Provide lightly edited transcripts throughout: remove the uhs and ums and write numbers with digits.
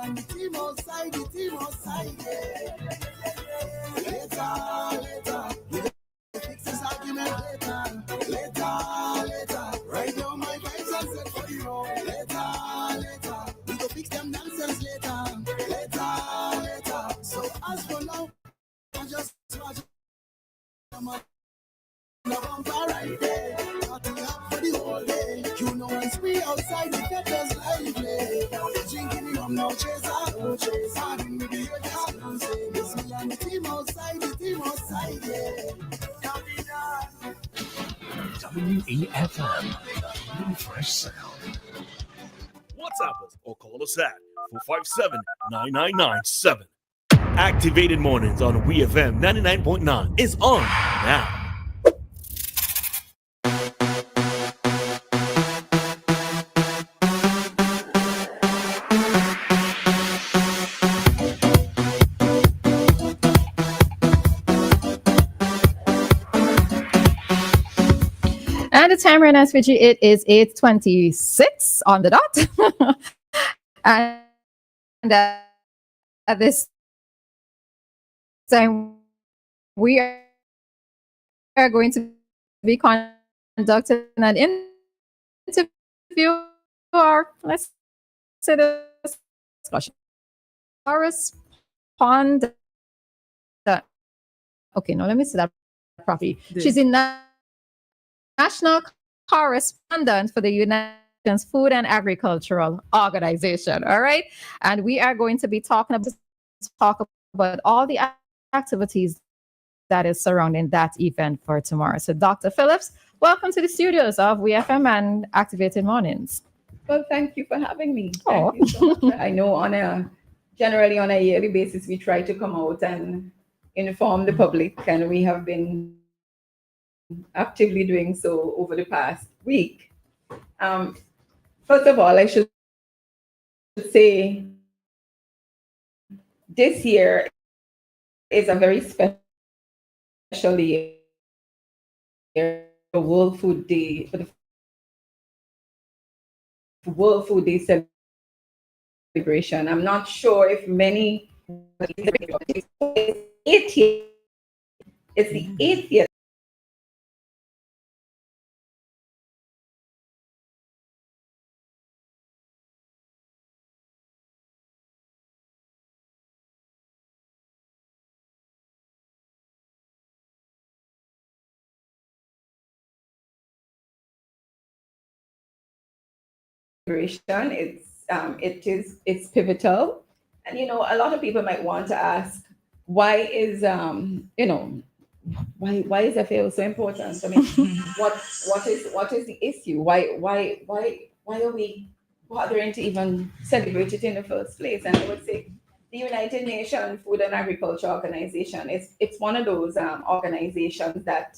and the team outside, yeah. Later, we gonna fix this argument later. Right now my vibes are set for the road. Later, we gonna fix them nonsense later. So as for now, I just watch them up. Right there, party up for the whole day. You know when we outside, the peppers lively. Drinking the rum, no chaser. Having with the yoga, don't say. It's me and the team outside, yeah. WEFM, new fresh sound. WhatsApp us or call us at 457-9997. Activated Mornings on WeFM 99.9 is on now. And the time right now, Switchy, it is 8:26 on the dot. and at this time, we are going to be conducting an interview, or let's say the discussion. Correspondent. Okay, no, let me say that properly. She's in National Correspondent for the United Nations Food and Agricultural Organization. All right. And we are going to be talking about all the activities that is surrounding that event for tomorrow. So Dr. Phillips, welcome to the studios of WeFM and Activated Mornings. Well, thank you for having me. Thank you so much. I know generally on a yearly basis, we try to come out and inform the public, and we have been actively doing so over the past week. First of all, I should say this year is a very special year for World Food Day, for the World Food Day celebration. I'm not sure if many. It's the 8th year. It's pivotal, and a lot of people might want to ask, why is why is FAO so important? I mean, what is the issue? Why are we bothering to even celebrate it in the first place? And I would say the United Nations Food and Agriculture Organization, it's one of those organizations that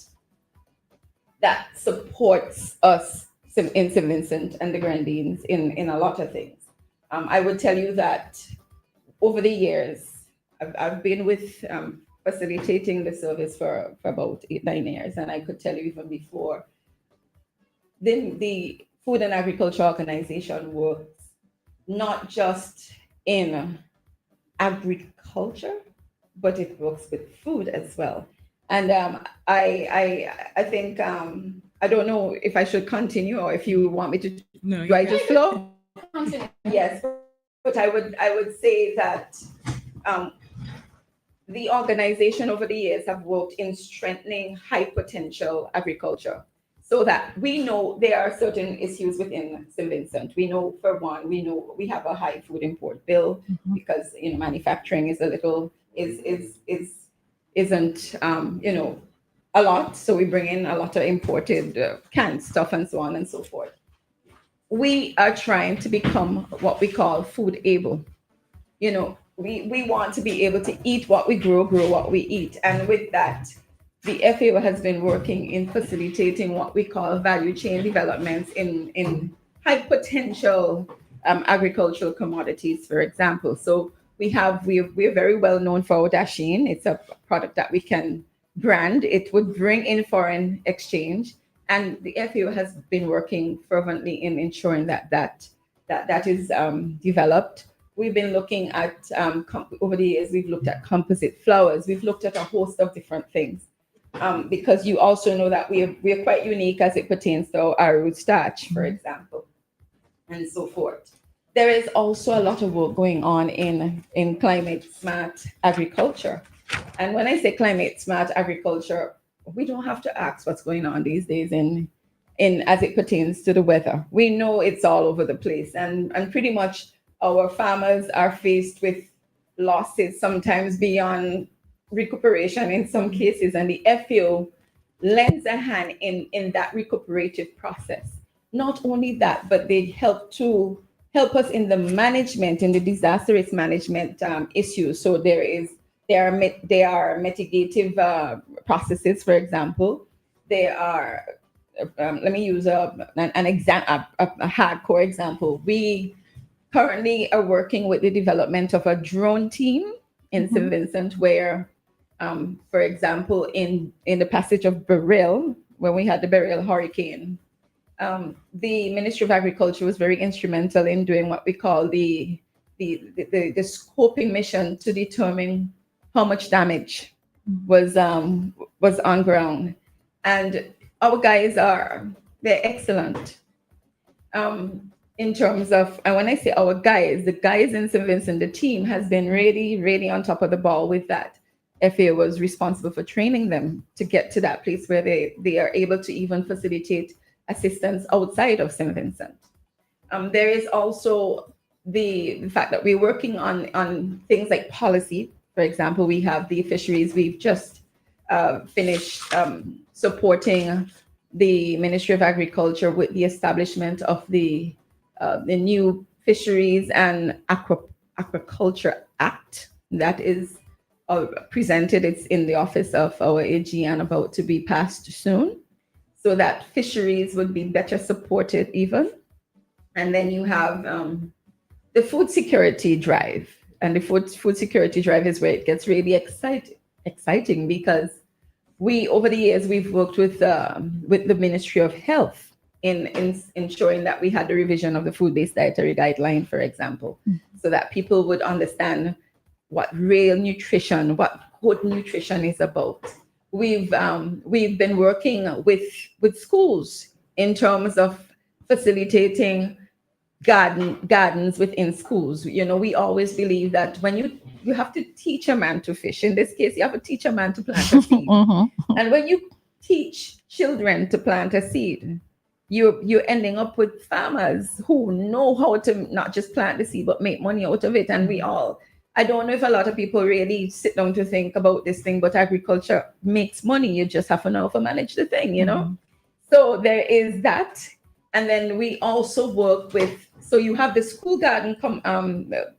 supports us in St. Vincent and the Grenadines in a lot of things. I would tell you that over the years, I've been with facilitating the service for about 8-9 years, and I could tell you even before. Then the Food and Agriculture Organization works not just in agriculture, but it works with food as well. And I think I don't know if I should continue or if you want me to. No, do I just flow? Yes, but I would say that the organization over the years have worked in strengthening high potential agriculture, so that we know there are certain issues within St. Vincent. We know, for one, we have a high food import bill because manufacturing is a little isn't a lot, so we bring in a lot of imported canned stuff and so on and so forth. We are trying to become what we call food able. We want to be able to eat what we grow what we eat. And with that, the FAO has been working in facilitating what we call value chain developments in high potential agricultural commodities, for example. So we're very well known for our dasheen. It's a product that we can brand. It would bring in foreign exchange. And the FAO has been working fervently in ensuring that is developed. we've been looking at over the years. We've looked at composite flowers. We've looked at a host of different things. Because you also know that we're quite unique as it pertains to our root starch, for example, and so forth. There is also a lot of work going on in climate smart agriculture. And when I say climate smart agriculture, we don't have to ask what's going on these days in as it pertains to the weather. We know it's all over the place, and pretty much our farmers are faced with losses sometimes beyond recuperation in some cases, and the FAO lends a hand in that recuperative process. Not only that, but they help us in the management, in the disaster risk management issues. So there are mitigative processes, for example. There are let me use a hardcore example. We currently are working with the development of a drone team in St. Vincent, where, for example, in the passage of Beryl, when we had the Beryl hurricane, the Ministry of Agriculture was very instrumental in doing what we call the scoping mission to determine how much damage was on ground. And our guys they're excellent in terms of, and when I say our guys, the guys in St. Vincent, the team has been really, really on top of the ball with that. FAO was responsible for training them to get to that place where they are able to even facilitate assistance outside of St. Vincent. There is also the fact that we're working on things like policy. For example, we have the fisheries. We've just finished supporting the Ministry of Agriculture with the establishment of the new Fisheries and Aquaculture Act that is presented. It's in the office of our AG and about to be passed soon, so that fisheries would be better supported even. And then you have the food security drive. And the food security drive is where it gets really exciting because over the years, we've worked with the Ministry of Health in ensuring that we had the revision of the food-based dietary guideline, for example, so that people would understand what real nutrition, what good nutrition is about. We've been working with schools in terms of facilitating gardens within schools. You know, we always believe that when you have to teach a man to fish. In this case, you have to teach a man to plant a seed. And when you teach children to plant a seed, you're ending up with farmers who know how to not just plant the seed, but make money out of it. And I don't know if a lot of people really sit down to think about this thing, but agriculture makes money. You just have to know how to manage the thing, you know? So there is that. And then we also work with, so you have the school garden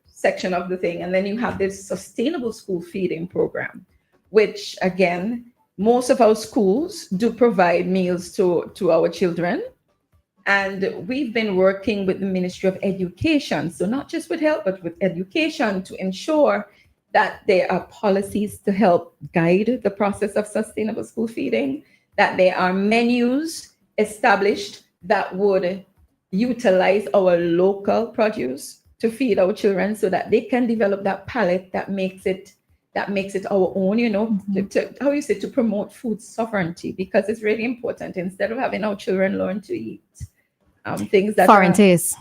section of the thing, and then you have this sustainable school feeding program, which again, most of our schools do provide meals to our children. And we've been working with the Ministry of Education, so not just with health, but with education, to ensure that there are policies to help guide the process of sustainable school feeding, that there are menus established that would utilize our local produce to feed our children so that they can develop that palate that makes it our own, you know, to promote food sovereignty, because it's really important. Instead of having our children learn to eat things that foreign taste.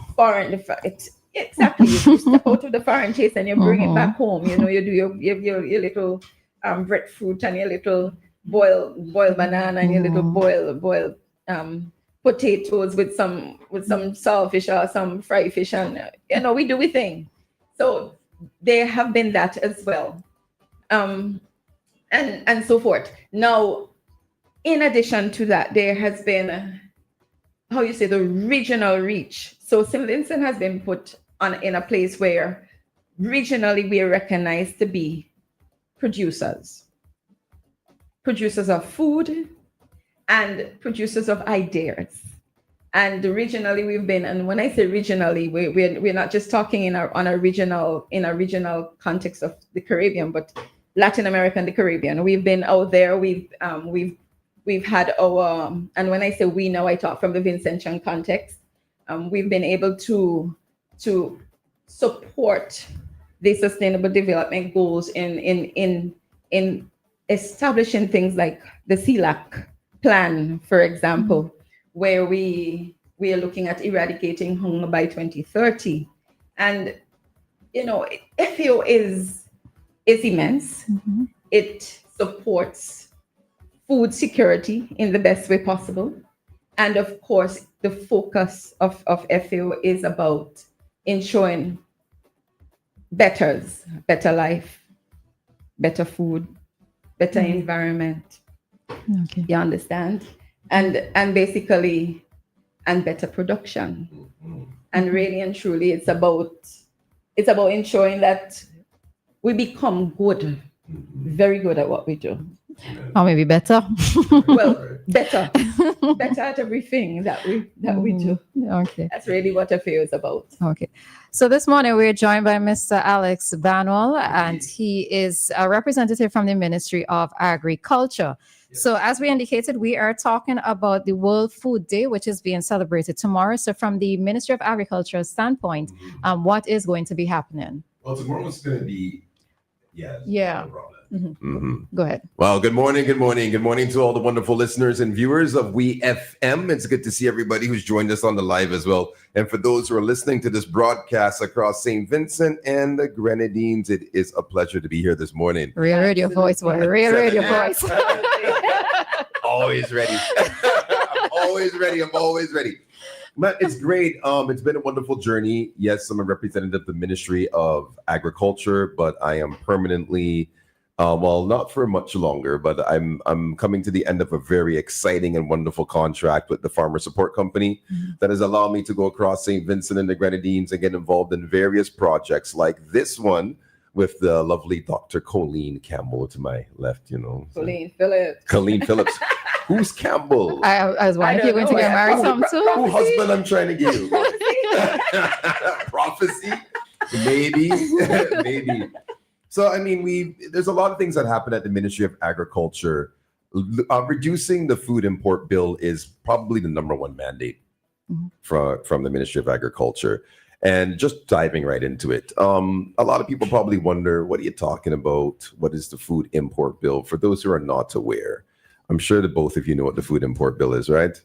Exactly. You step out of the foreign taste and you bring it back home. You know, you do your little breadfruit and your little boiled banana and your little boiled potatoes with some saltfish or some fried fish, and you know, we do a thing. So there have been that as well, and so forth. Now, in addition to that, there has been the regional reach. So St. Vincent has been put in a place where regionally we are recognized to be producers of food and producers of ideas. And regionally we've been, and when I say regionally, we're not just talking in a regional context of the Caribbean, but Latin America and the Caribbean. We've been out there. We've had our, and when I say we now, I talk from the Vincentian context. We've been able to support the sustainable development goals in establishing things like the CLAC plan, for example, where we are looking at eradicating hunger by 2030. And FAO is immense. It supports food security in the best way possible. And of course, the focus of FAO is about ensuring better life, better food, better environment. Okay. You understand? And basically, and better production. And really and truly, it's about ensuring that we become good, very good at what we do. Or maybe better. Well, better at everything that we do. Okay. That's really what FAO is about. Okay. So this morning we're joined by Mr. Alex Banwell, and he is a representative from the Ministry of Agriculture. So as we indicated, we are talking about the World Food Day, which is being celebrated tomorrow. So from the Ministry of Agriculture standpoint, what is going to be happening? Well, tomorrow's going to be, Yeah. no problem. Go ahead. Well, good morning to all the wonderful listeners and viewers of WEFM. It's good to see everybody who's joined us on the live as well. And for those who are listening to this broadcast across St. Vincent and the Grenadines, it is a pleasure to be here this morning. Real radio voice, boy. Real radio voice. Always ready. I'm always ready. But it's great. It's been a wonderful journey. Yes, I'm a representative of the Ministry of Agriculture, but I am permanently, well, not for much longer, but I'm coming to the end of a very exciting and wonderful contract with the Farmer Support Company that has allowed me to go across St. Vincent and the Grenadines and get involved in various projects like this one with the lovely Dr. Colleen Campbell to my left, Colleen Phillips. Colleen Phillips. Who's Campbell? I was wondering if you're going to get married sometime. Who husband I'm trying to get you? Prophecy? Maybe. Maybe. So, I mean, there's a lot of things that happen at the Ministry of Agriculture. Reducing the food import bill is probably the number one mandate from the Ministry of Agriculture. And just diving right into it, a lot of people probably wonder, what are you talking about? What is the food import bill? For those who are not aware, I'm sure that both of you know what the food import bill is, right?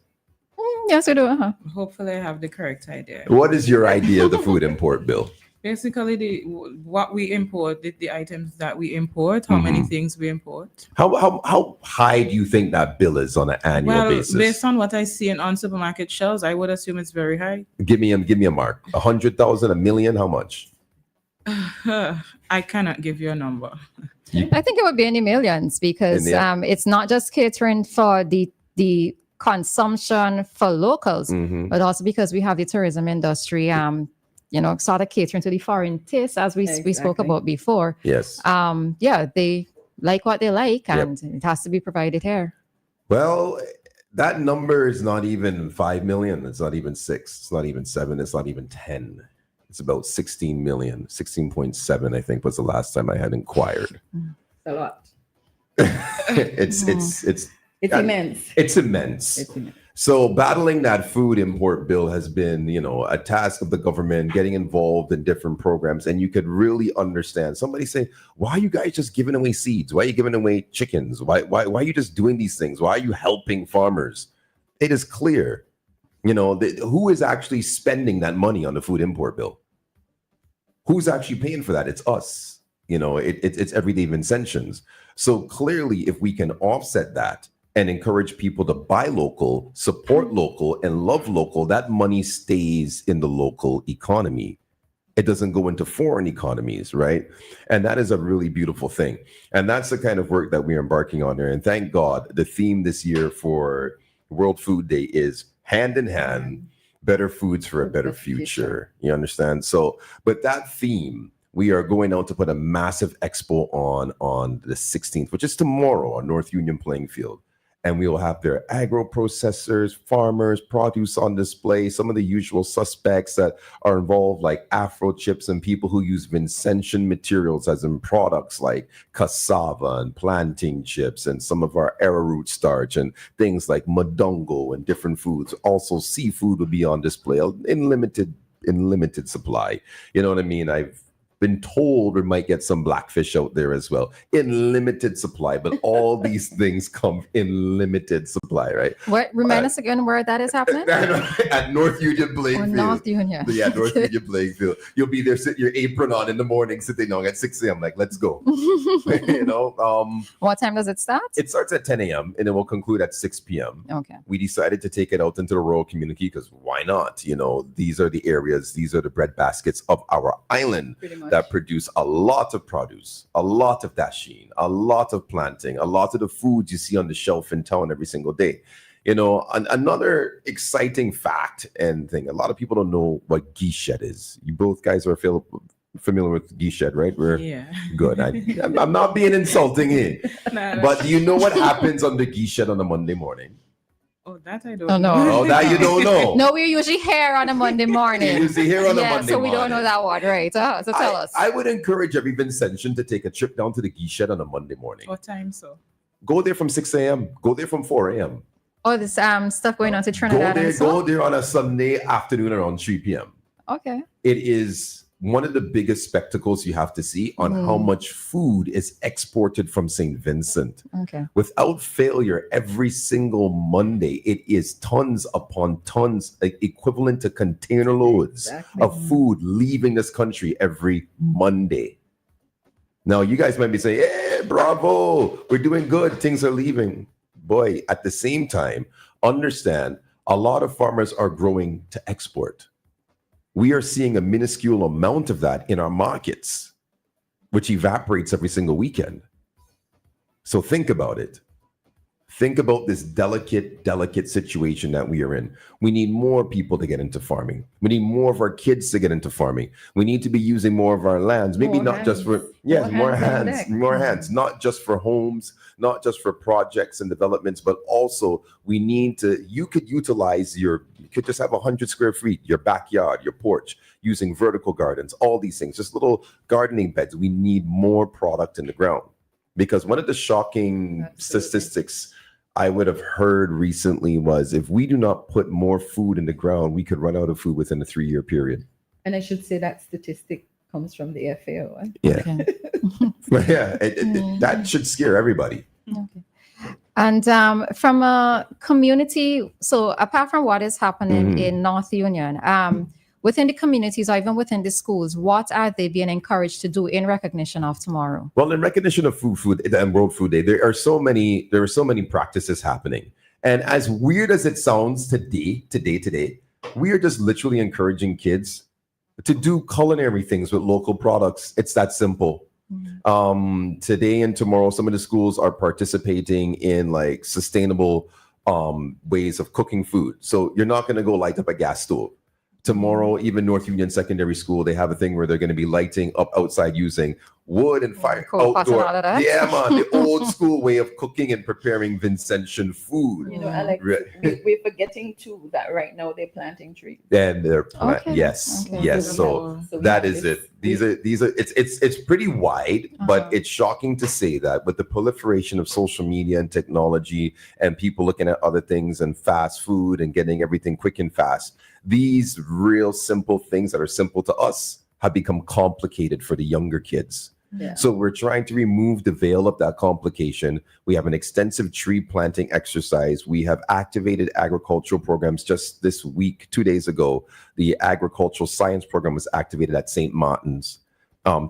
Yes, we do. Hopefully, I have the correct idea. What is your idea of the food import bill? Basically, what we import, the items that we import, how many things we import. How high do you think that bill is on an annual basis? Based on what I see on supermarket shelves, I would assume it's very high. Give me a mark. 100,000, a million, how much? I cannot give you a number. I think it would be in the millions because it's not just catering for the consumption for locals, but also because we have the tourism industry, sort of catering to the foreign taste, as we spoke about before. Yes. They like what they like, and it has to be provided here. Well, that number is not even 5 million. It's not even 6. It's not even 7. It's not even 10. It's about 16 million. 16.7, I think, was the last time I had inquired. A lot. It's immense. It's immense. So battling that food import bill has been, a task of the government, getting involved in different programs. And you could really understand somebody say, why are you guys just giving away seeds? Why are you giving away chickens? Why are you just doing these things? Why are you helping farmers? It is clear, who is actually spending that money on the food import bill? Who's actually paying for that? It's us. It's everyday Vincentians. So clearly, if we can offset that and encourage people to buy local, support local, and love local, that money stays in the local economy. It doesn't go into foreign economies, right? And that is a really beautiful thing. And that's the kind of work that we're embarking on there. And thank God, the theme this year for World Food Day is hand in hand, better foods for a better future. You understand? So, but that theme, we are going out to put a massive expo on the 16th, which is tomorrow on North Union Playing Field. And we will have their agro processors, farmers, produce on display, some of the usual suspects that are involved, like Afro chips and people who use Vincentian materials as in products like cassava and plantain chips and some of our arrowroot starch and things like modongo and different foods. Also, seafood will be on display in limited in limited supply. You know what I mean? I've been told we might get some blackfish out there as well in limited supply, but all these things come in limited supply, right? What? Remind us again where that is happening? At North Union Playing Field. North Union. Yeah, North Union Playing Field. You'll be there, sit your apron on in the morning, sitting down at 6 a.m. Like, let's go. What time does it start? It starts at 10 a.m. and it will conclude at 6 p.m. Okay. We decided to take it out into the rural community because why not? These are the areas, these are the bread baskets of our island that produce a lot of produce, a lot of dasheen, a lot of planting, a lot of the foods you see on the shelf in town every single day. Another exciting fact and thing, a lot of people don't know what geese shed is. You both guys are familiar with geese shed, right? Yeah. Good. I'm not being insulting here. But do you know what happens on the geese shed on a Monday morning? Oh, that I don't Oh, no. know. Oh, that you don't know. No, we're usually here on a Monday morning. You're usually here on a Monday so we don't morning. know that one, right? So tell us. I would encourage every Vincentian to take a trip down to the geese shed on a Monday morning. What time so? Go there from 6 a.m. Go there from 4 a.m. Oh, this stuff going on to Trinidad and Go so? there on a Sunday afternoon around 3 p.m. Okay. It is one of the biggest spectacles you have to see on how much food is exported from St. Vincent. Okay. Without failure, every single Monday, it is tons upon tons, equivalent to container loads of food leaving this country every Monday. Now, you guys might be saying, hey, bravo, we're doing good, things are leaving. Boy, at the same time, understand a lot of farmers are growing to export. We are seeing a minuscule amount of that in our markets, which evaporates every single weekend. So think about it. Think about this delicate situation that we are in. We need more people to get into farming. We need more of our kids to get into farming. We need to be using more of our lands. Maybe not just for, more hands, not just for homes, not just for projects and developments, but also you could utilize you could just have 100 square feet, your backyard, your porch, using vertical gardens, all these things, just little gardening beds. We need more product in the ground. Because one of the shocking statistics I would have heard recently was if we do not put more food in the ground, we could run out of food within a 3-year period. And I should say that statistic comes from the FAO. Yeah. Okay. That should scare everybody. Okay. And from a community, so apart from what is happening in North Union, within the communities or even within the schools, what are they being encouraged to do in recognition of tomorrow? Well, in recognition of Food and World Food Day, there are so many practices happening. And as weird as it sounds today, we are just literally encouraging kids to do culinary things with local products. It's that simple. Today and tomorrow, some of the schools are participating in like sustainable ways of cooking food. So you're not going to go light up a gas stove. Tomorrow, even North Union Secondary School, they have a thing where they're going to be lighting up outside using wood and fire outdoor. Yeah, man, the old school way of cooking and preparing Vincentian food. Alex, we're forgetting too that right now they're planting trees. And they're yes. So that is it. These are it's pretty wide, but it's shocking to say that with the proliferation of social media and technology and people looking at other things and fast food and getting everything quick and fast, these real simple things that are simple to us have become complicated for the younger kids. Yeah. So we're trying to remove the veil of that complication. We have an extensive tree planting exercise. We have activated agricultural programs. Just this week, 2 days ago, the agricultural science program was activated at St. Martin's.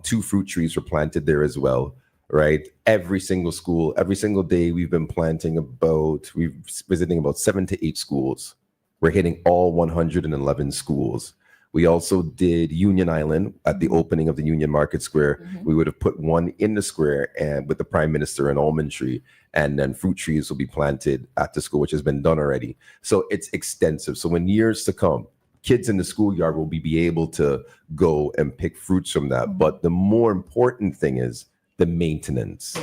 2 fruit trees were planted there as well, right? Every single school, every single day, we've been visiting about 7 to 8 schools. We're hitting all 111 schools. We also did Union Island at the opening of the Union Market Square. We would have put one in the square and with the Prime Minister, an almond tree, and then fruit trees will be planted at the school, which has been done already. So it's extensive. So in years to come, kids in the schoolyard will be able to go and pick fruits from that. But the more important thing is the maintenance,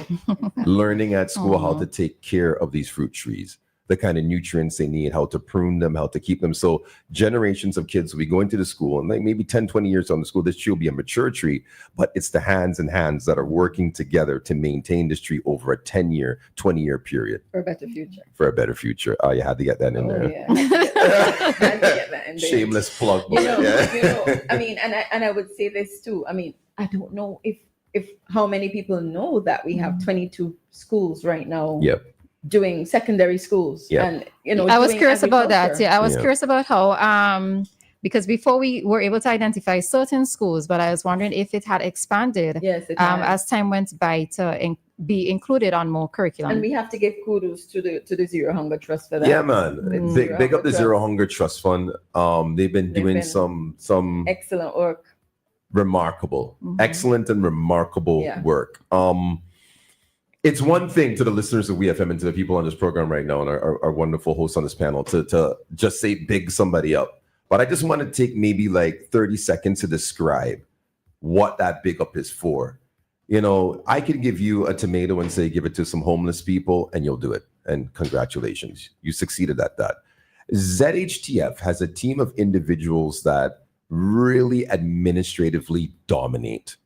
learning at school how to take care of these fruit trees. the kind of nutrients they need, how to prune them, how to keep them. So generations of kids will be going to the school, and like maybe 10, 20 years on the school, this tree will be a mature tree, but it's the hands and hands that are working together to maintain this tree over a 10-year, 20-year period. For a better future. For a better future. Oh, you had to get that in there. Yeah. Had to get that in there. Shameless plug. You know, I mean, and I would say this too. I mean, I don't know if how many people know that we have 22 schools right now. Yep. Doing secondary schools. Yeah. And you know, I was curious about that. Yeah, I was Yeah. curious about how because before we were able to identify certain schools, but I was wondering if it had expanded Yes, it as time went by to be included on more curriculum. and we have to give kudos to the Zero Hunger Trust for that. Yeah, man. Big up the Zero Hunger Trust Fund. They've been doing been some excellent work. remarkable, excellent and remarkable work. It's one thing to the listeners of WEFM and to the people on this program right now and our wonderful hosts on this panel to just say big somebody up. But I just want to take maybe like 30 seconds to describe what that big up is for. You know, I could give you a tomato and say, give it to some homeless people and you'll do it. And congratulations, you succeeded at that. ZHTF has a team of individuals that really administratively dominate.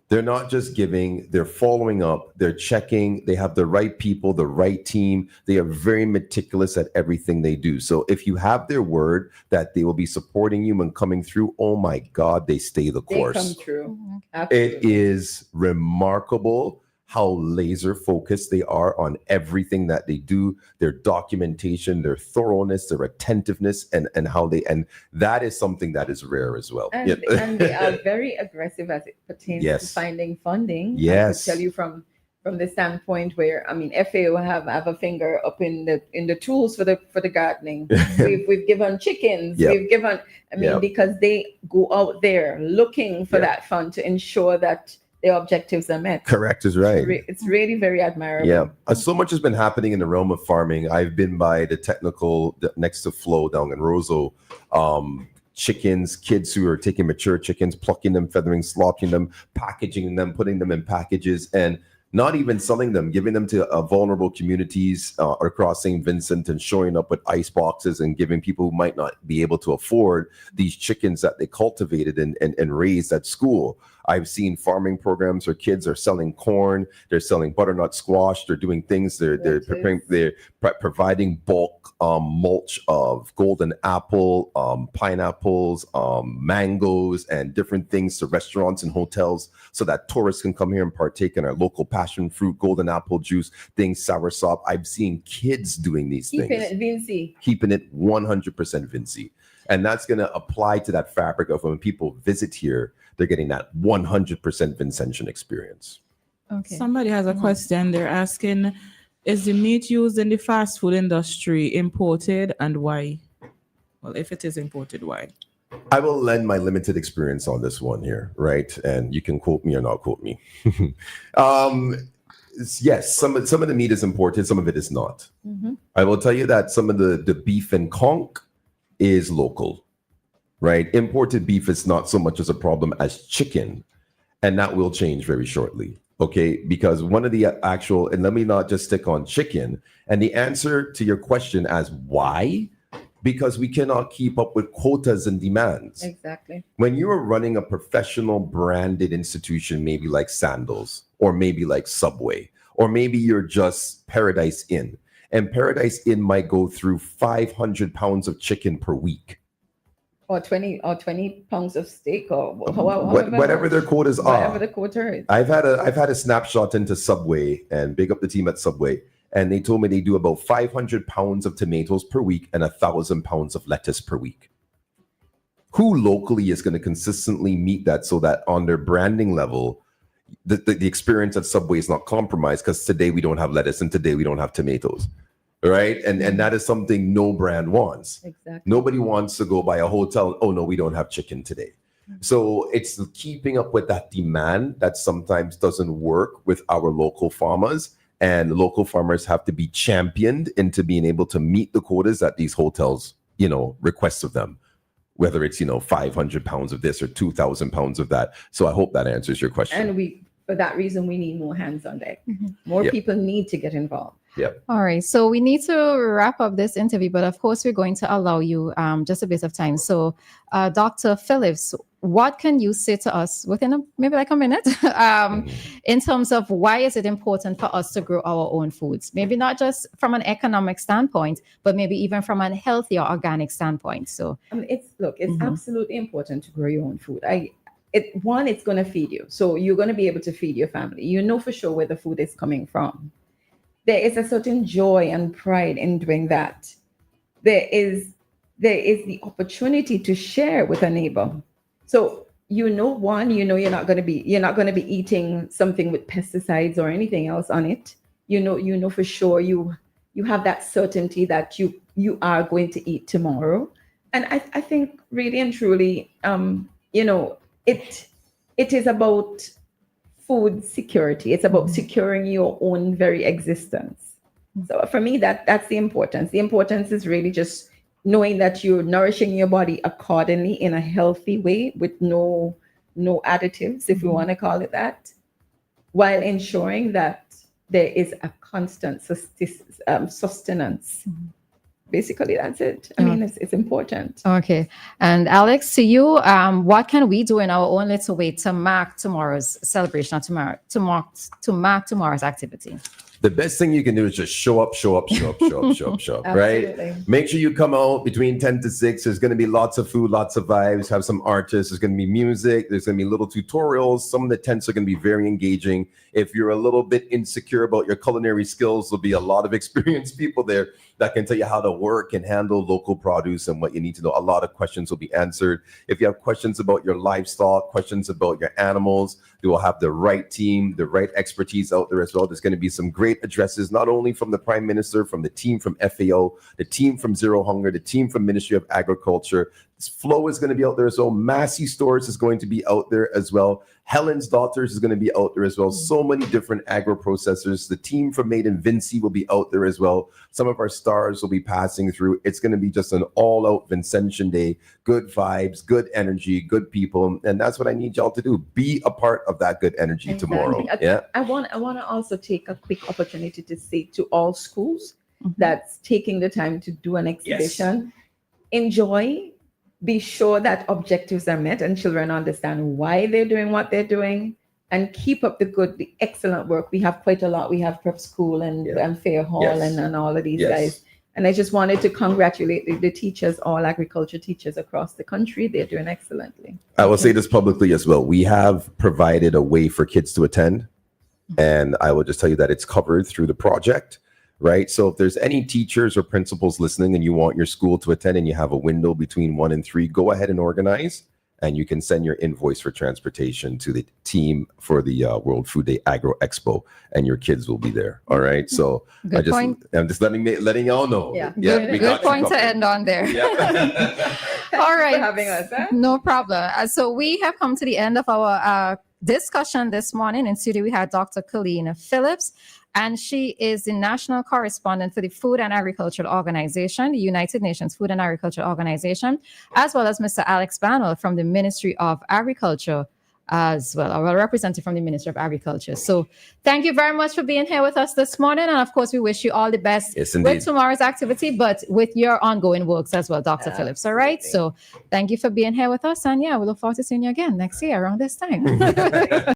They're not just giving, they're following up, they're checking, they have the right people, the right team. They are very meticulous at everything they do. So if you have their word that they will be supporting you and coming through, oh my God, they stay the course. They come through. It is remarkable how laser focused they are on everything that they do, their documentation, their thoroughness, their attentiveness, and how they, and that is something that is rare as well. And, and they are very aggressive as it pertains to finding funding. Yes. I could tell you from the standpoint where, I mean, FAO have a finger up in the tools for the gardening. We've given chickens, we've given, I mean, because they go out there looking for that fund to ensure that their objectives are met. Correct is right. It's really very admirable. Yeah. So much has been happening in the realm of farming. I've been by the technical next to Flo down in Roseau. Chickens, kids who are taking mature chickens, plucking them, feathering, slaughtering them, packaging them, putting them in packages, and not even selling them, giving them to vulnerable communities across St. Vincent and showing up with ice boxes and giving people who might not be able to afford these chickens that they cultivated and raised at school. I've seen farming programs where kids are selling corn, they're selling butternut squash, they're doing things, they're providing bulk mulch of golden apple, pineapples, mangoes, and different things to restaurants and hotels so that tourists can come here and partake in our local passion fruit, golden apple juice, things, soursop. I've seen kids doing these things. Keeping it Vinci. Keeping it 100% Vinci. And that's going to apply to that fabric of when people visit here, they're getting that 100% Vincentian experience. Okay. Somebody has a question. They're asking, is the meat used in the fast food industry imported and why? Well, if it is imported, why? I will lend my limited experience on this one here, right? And you can quote me or not quote me. Yes, some of the meat is imported, some of it is not. Mm-hmm. I will tell you that some of the beef and conch is local, right? Imported beef is not so much as a problem as chicken, and that will change very shortly, okay? Because one of the actual, and let me not just stick on chicken, and the answer to your question as why, because we cannot keep up with quotas and demands. Exactly. When you are running a professional branded institution, maybe like Sandals, or maybe like Subway, or maybe you're just Paradise Inn, and Paradise Inn might go through 500 pounds of chicken per week. Or 20 pounds of steak, or whatever their quotas are. Whatever the quota is. I've had a snapshot into Subway, and big up the team at Subway, and they told me they do about 500 pounds of tomatoes per week and 1,000 pounds of lettuce per week. Who locally is going to consistently meet that so that on their branding level, the experience at Subway is not compromised because today we don't have lettuce and today we don't have tomatoes, right? And that is something no brand wants. Exactly. Nobody wants to go by a hotel. Oh no, we don't have chicken today. So it's keeping up with that demand that sometimes doesn't work with our local farmers, and local farmers have to be championed into being able to meet the quotas that these hotels, request of them. Whether it's, 500 pounds of this or 2,000 pounds of that. So I hope that answers your question. And for that reason, we need more hands on deck. Mm-hmm. More people need to get involved. Yep. All right. So we need to wrap up this interview, but of course, we're going to allow you just a bit of time. So, Dr. Phillips, what can you say to us within maybe like a minute in terms of why is it important for us to grow our own foods? Maybe not just from an economic standpoint, but maybe even from a healthy or organic standpoint. So, it's absolutely important to grow your own food. It's going to feed you. So you're going to be able to feed your family. You know for sure where the food is coming from. There is a certain joy and pride in doing that. There is the opportunity to share with a neighbor. So you're not going to be eating something with pesticides or anything else on it. You know for sure you have that certainty that you are going to eat tomorrow. And I think really and truly, it is about food security. It's about securing your own very existence. So for me, that's the importance. The importance is really just knowing that you're nourishing your body accordingly in a healthy way with no additives, if we want to call it that, while ensuring that there is a constant sustenance. Basically, that's it. I mean, it's important. Okay. And Alex, to you, what can we do in our own little way to mark tomorrow's celebration, or to mark tomorrow's activity? The best thing you can do is just show up, right? Make sure you come out between 10 to 6. There's going to be lots of food, lots of vibes, have some artists. There's going to be music. There's going to be little tutorials. Some of the tents are going to be very engaging. If you're a little bit insecure about your culinary skills, there'll be a lot of experienced people there that can tell you how to work and handle local produce and what you need to know. A lot of questions will be answered. If you have questions about your livestock, questions about your animals, they will have the right team, the right expertise out there as well. There's going to be some great addresses, not only from the Prime Minister, from the team from FAO, the team from Zero Hunger, the team from Ministry of Agriculture. Flo is going to be out there as well. Massey Stores is going to be out there as well. Helen's Daughters is going to be out there as well. So many different agro processors. The team from Made in Vinci will be out there as well. Some of our stars will be passing through. It's going to be just an all-out Vincentian Day. Good vibes, good energy, good people. And that's what I need y'all to do. Be a part of that good energy tomorrow. Yeah. I want to also take a quick opportunity to say to all schools that's taking the time to do an exhibition, enjoy. Be sure that objectives are met and children understand why they're doing what they're doing, and keep up the excellent work. We have quite a lot. We have prep school and fair hall and all of these guys. And I just wanted to congratulate the teachers, all agriculture teachers across the country. They're doing excellently. I will say this publicly as well. We have provided a way for kids to attend. And I will just tell you that it's covered through the project. Right. So if there's any teachers or principals listening and you want your school to attend and you have a window between 1 and 3, go ahead and organize, and you can send your invoice for transportation to the team for the World Food Day Agro Expo, and your kids will be there. All right. So I'm just letting y'all know. Yeah. Good point to end on there. Yeah. All right. For having us. No problem. So we have come to the end of our discussion this morning. In studio, we had Dr. Colleen Phillips, and she is the national correspondent for the Food and Agricultural Organization, the United Nations Food and Agriculture Organization, as well as Mr. Alex Banwell from the Ministry of Agriculture as well, or a representative from the Ministry of Agriculture. So thank you very much for being here with us this morning. And of course, we wish you all the best with tomorrow's activity, but with your ongoing works as well, Dr. Phillips. All right. So thank you for being here with us. And yeah, we look forward to seeing you again next year around this time.